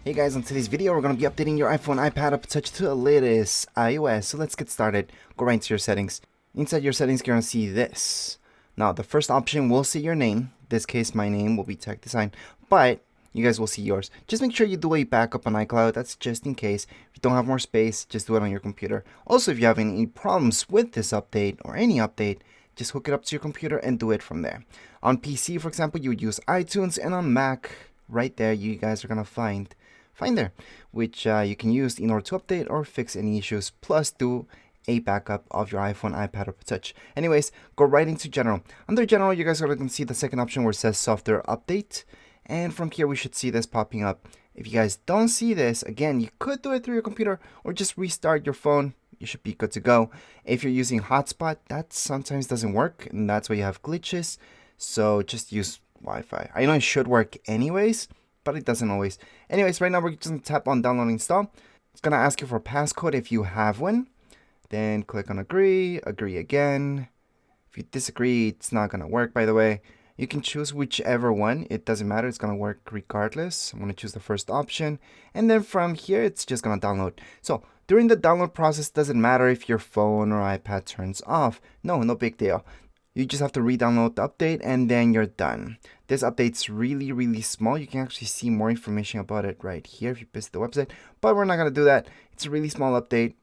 Hey guys, on today's video we're going to be updating your iPhone, iPad, Apple Touch to the latest iOS. So let's get started. Go right into your settings. Inside your settings you're going to see this. Now the first option will see your name. In this case my name will be Tech Design, but you guys will see yours. Just make sure you do a backup on iCloud. That's just in case. If you don't have more space, just do it on your computer. Also, if you have any problems with this update or any update, just hook it up to your computer and do it from there. On PC, for example, you would use iTunes, and on Mac, right there, you guys are going to find there, which you can use in order to update or fix any issues, plus do a backup of your iPhone, iPad, or Touch. Anyways, go right into General. Under General, you guys are going to see the second option where it says Software Update, and from here we should see this popping up. If you guys don't see this, again, you could do it through your computer or just restart your phone. You should be good to go. If you're using hotspot, that sometimes doesn't work, and that's why you have glitches. So just use Wi-Fi. I know it should work anyways, but it doesn't always. Anyways, right now we're just going to tap on download and install. It's going to ask you for a passcode if you have one. Then click on agree, agree again. If you disagree, it's not going to work, by the way. You can choose whichever one. It doesn't matter. It's going to work regardless. I'm going to choose the first option. And then from here, it's just going to download. So during the download process, it doesn't matter if your phone or iPad turns off. No big deal. You just have to re-download the update and then you're done. This update's really small. You can actually see more information about it right here if you visit the website, but we're not going to do that. It's a really small update,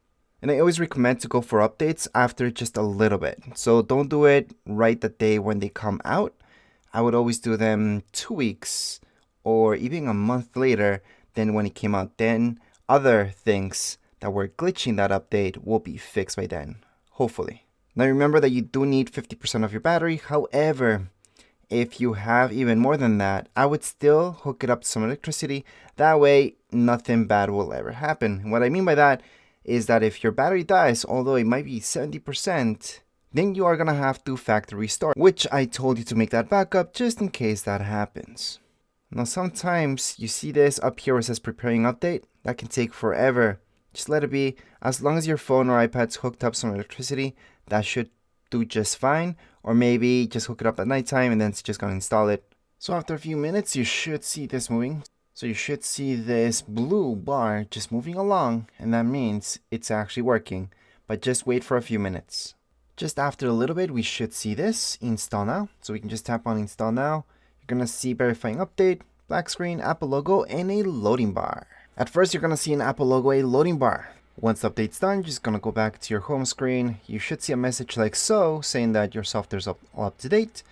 and I always recommend to go for updates after just a little bit. So don't do it right the day when they come out. I would always do them 2 weeks or even a month later than when it came out. Then other things that were glitching that update will be fixed by then, hopefully. Now remember that you do need 50% of your battery. However, if you have even more than that, I would still hook it up to some electricity. That way, nothing bad will ever happen. What I mean by that is that if your battery dies, although it might be 70%, then you are going to have to factory restart, which I told you to make that backup just in case that happens. Now sometimes you see this up here where it says preparing update. That can take forever. Just let it be. As long as your phone or iPad's hooked up some electricity, that should do just fine. Or maybe just hook it up at nighttime and then it's just going to install it. So after a few minutes, you should see this moving. So you should see this blue bar just moving along, and that means it's actually working. But just wait for a few minutes. Just after a little bit, we should see this install now. So we can just tap on install now. You're going to see verifying update, black screen, Apple logo, and a loading bar. At first, you're going to see an Apple logo, a loading bar. Once the update's done, you're just going to go back to your home screen. You should see a message like so, saying that your software's all up to date.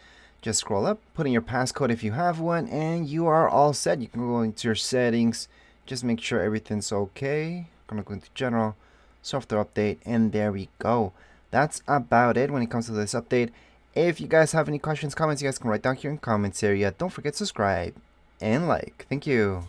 Just scroll up, put in your passcode if you have one, and you are all set. You can go into your settings, just make sure everything's okay. I'm going to go into general, software update, and there we go. That's about it when it comes to this update. If you guys have any questions, comments, you guys can write down here in the comments area. Don't forget to subscribe and like. Thank you.